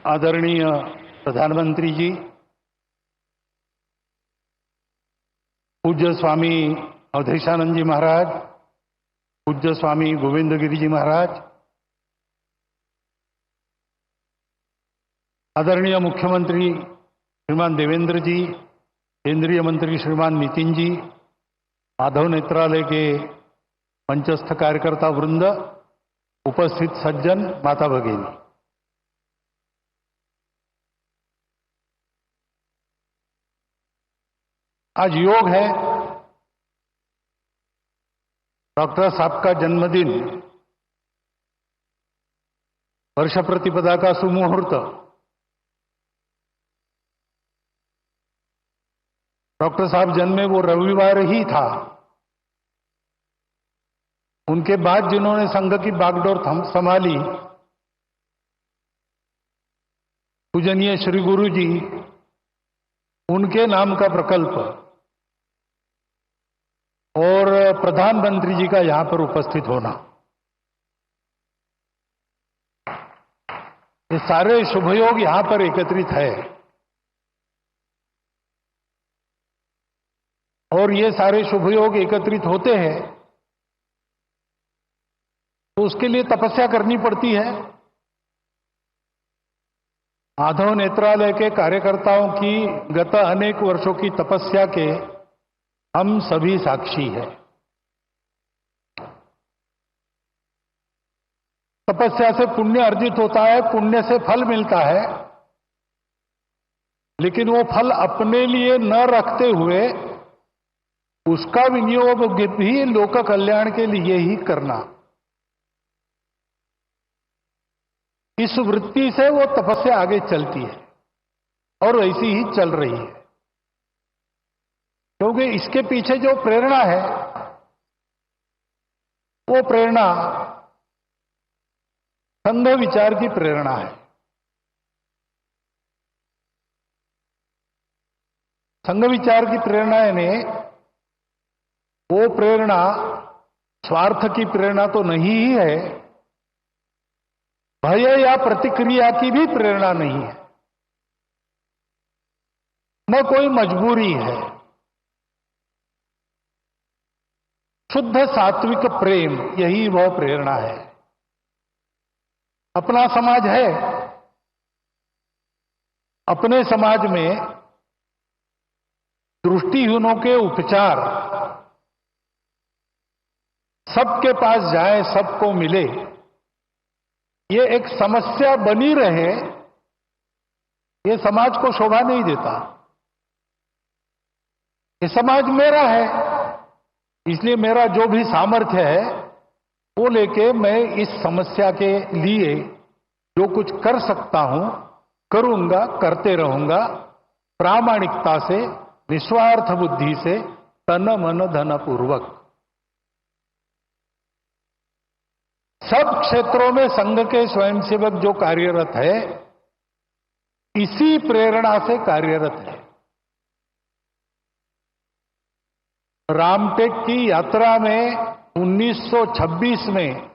आदरणीय प्रधानमंत्री जी, पूज्य स्वामी अवधेशानंद जी महाराज, पूज्य स्वामी गोविंद गिरी जी महाराज, आदरणीय मुख्यमंत्री श्रीमान देवेंद्र जी, केंद्रीय मंत्री श्रीमान नितिन जी, माधव नेत्रालय के मंचस्थ कार्यकर्ता वृंद, उपस्थित सज्जन, माता भगिनी, आज योग है। डॉक्टर साहब का जन्मदिन, वर्ष प्रतिपदा का सुमुहूर्त। डॉक्टर साहब जन्मे वो रविवार ही था। उनके बाद जिन्होंने संघ की बागडोर संभाली, पूजनीय श्री गुरु जी, उनके नाम का प्रकल्प और प्रधानमंत्री जी का यहां पर उपस्थित होना, ये सारे शुभयोग यहां पर एकत्रित है। और ये सारे शुभयोग एकत्रित होते हैं तो उसके लिए तपस्या करनी पड़ती है। माधव नेत्रालय के कार्यकर्ताओं की गत अनेक वर्षों की तपस्या के हम सभी साक्षी हैं। तपस्या से पुण्य अर्जित होता है, पुण्य से फल मिलता है, लेकिन वो फल अपने लिए न रखते हुए उसका विनियोग भी लोक कल्याण के लिए ही करना, इस वृत्ति से वो तपस्या आगे चलती है और ऐसी ही चल रही है। क्योंकि इसके पीछे जो प्रेरणा है वो प्रेरणा संघ विचार की प्रेरणा है। संघ विचार की प्रेरणा ने वो प्रेरणा स्वार्थ की प्रेरणा तो नहीं ही है, भय या प्रतिक्रिया की भी प्रेरणा नहीं है, न कोई मजबूरी है। शुद्ध सात्विक प्रेम, यही वह प्रेरणा है। अपना समाज है, अपने समाज में दृष्टिहीनों के उपचार सबके पास जाए, सबको मिले, ये एक समस्या बनी रहे, ये समाज को शोभा नहीं देता। ये समाज मेरा है, इसलिए मेरा जो भी सामर्थ्य है वो लेके मैं इस समस्या के लिए जो कुछ कर सकता हूं करूंगा, करते रहूंगा, प्रामाणिकता से, निस्वार्थ बुद्धि से, तन मन धन पूर्वक। सब क्षेत्रों में संघ के स्वयंसेवक जो कार्यरत है, इसी प्रेरणा से कार्यरत है। रामटेक की यात्रा में 1926 में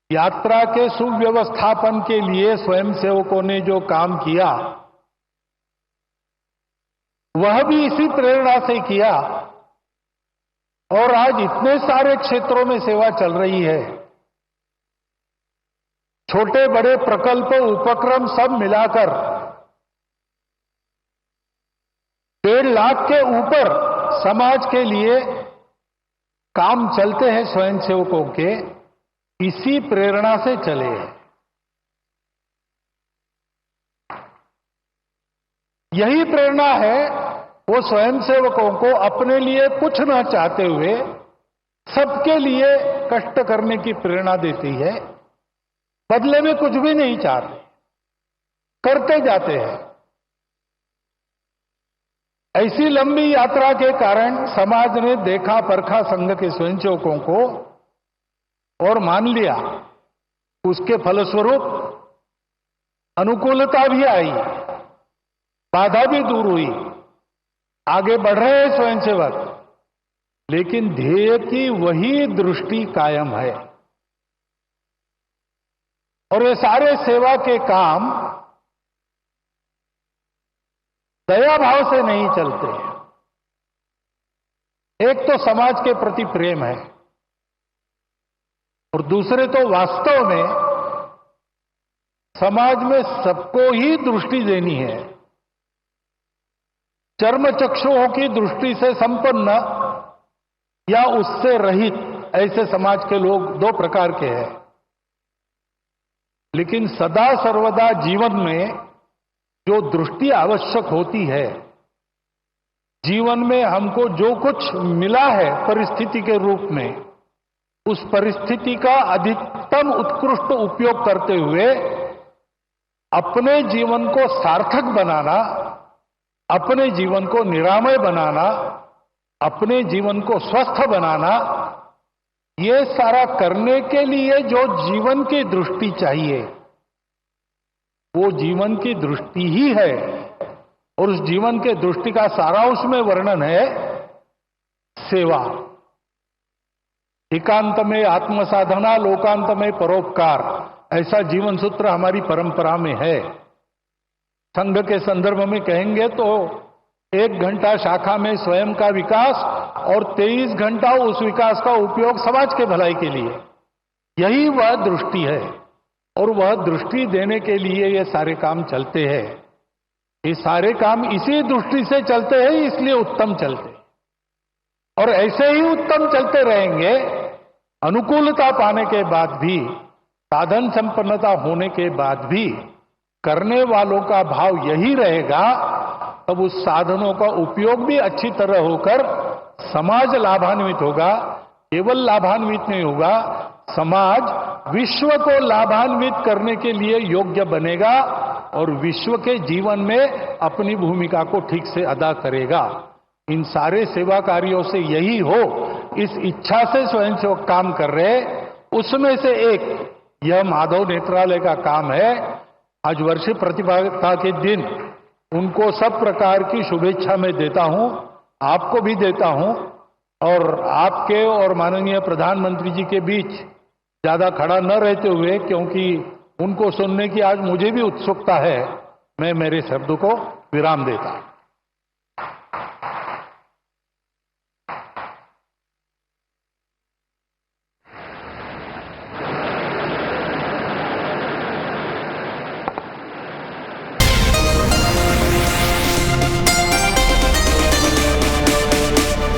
यात्रा के सुव्यवस्थापन के लिए स्वयंसेवकों ने जो काम किया, वह भी इसी प्रेरणा से किया। और आज इतने सारे क्षेत्रों में सेवा चल रही है, छोटे बड़े प्रकल्प उपक्रम सब मिलाकर 1.5 लाख के ऊपर समाज के लिए काम चलते हैं स्वयंसेवकों के, इसी प्रेरणा से चले हैं। यही प्रेरणा है वो स्वयंसेवकों को अपने लिए कुछ न चाहते हुए सबके लिए कष्ट करने की प्रेरणा देती है। बदले में कुछ भी नहीं चाहते, करते जाते हैं। ऐसी लंबी यात्रा के कारण समाज ने देखा परखा संघ के स्वयंसेवकों को और मान लिया। उसके फलस्वरूप अनुकूलता भी आई, बाधा भी दूर हुई, आगे बढ़ रहे हैं स्वयंसेवक, लेकिन ध्येय की वही दृष्टि कायम है। और ये सारे सेवा के काम दया भाव से नहीं चलते हैं। एक तो समाज के प्रति प्रेम है और दूसरे तो वास्तव में समाज में सबको ही दृष्टि देनी है। चर्म चक्षुओं की दृष्टि से संपन्न या उससे रहित ऐसे समाज के लोग दो प्रकार के हैं। लेकिन सदा सर्वदा जीवन में जो दृष्टि आवश्यक होती है, जीवन में हमको जो कुछ मिला है परिस्थिति के रूप में, उस परिस्थिति का अधिकतम उत्कृष्ट उपयोग करते हुए अपने जीवन को सार्थक बनाना, अपने जीवन को निरामय बनाना, अपने जीवन को स्वस्थ बनाना, ये सारा करने के लिए जो जीवन की दृष्टि चाहिए वो जीवन की दृष्टि ही है। और उस जीवन के दृष्टि का सारा उसमें वर्णन है सेवा। एकांत में आत्मसाधना, लोकांत में परोपकार, ऐसा जीवन सूत्र हमारी परंपरा में है। संघ के संदर्भ में कहेंगे तो 1 घंटा शाखा में स्वयं का विकास और 23 घंटा उस विकास का उपयोग समाज के भलाई के लिए, यही वह दृष्टि है। और वह दृष्टि देने के लिए ये सारे काम चलते हैं। ये सारे काम इसी दृष्टि से चलते हैं, इसलिए उत्तम चलते हैं और ऐसे ही उत्तम चलते रहेंगे। अनुकूलता पाने के बाद भी, साधन संपन्नता होने के बाद भी करने वालों का भाव यही रहेगा, तब उस साधनों का उपयोग भी अच्छी तरह होकर समाज लाभान्वित होगा। केवल लाभान्वित नहीं होगा, समाज विश्व को लाभान्वित करने के लिए योग्य बनेगा और विश्व के जीवन में अपनी भूमिका को ठीक से अदा करेगा। इन सारे सेवा कार्यों से यही हो, इस इच्छा से स्वयंसेवक काम कर रहे। उसमें से एक यह माधव नेत्रालय का काम है। आज वर्ष प्रतिभागिता के दिन उनको सब प्रकार की शुभेच्छा मैं देता हूं, आपको भी देता हूं। और आपके और माननीय प्रधानमंत्री जी के बीच ज्यादा खड़ा न रहते हुए, क्योंकि उनको सुनने की आज मुझे भी उत्सुकता है, मैं मेरे शब्द को विराम देता हूं।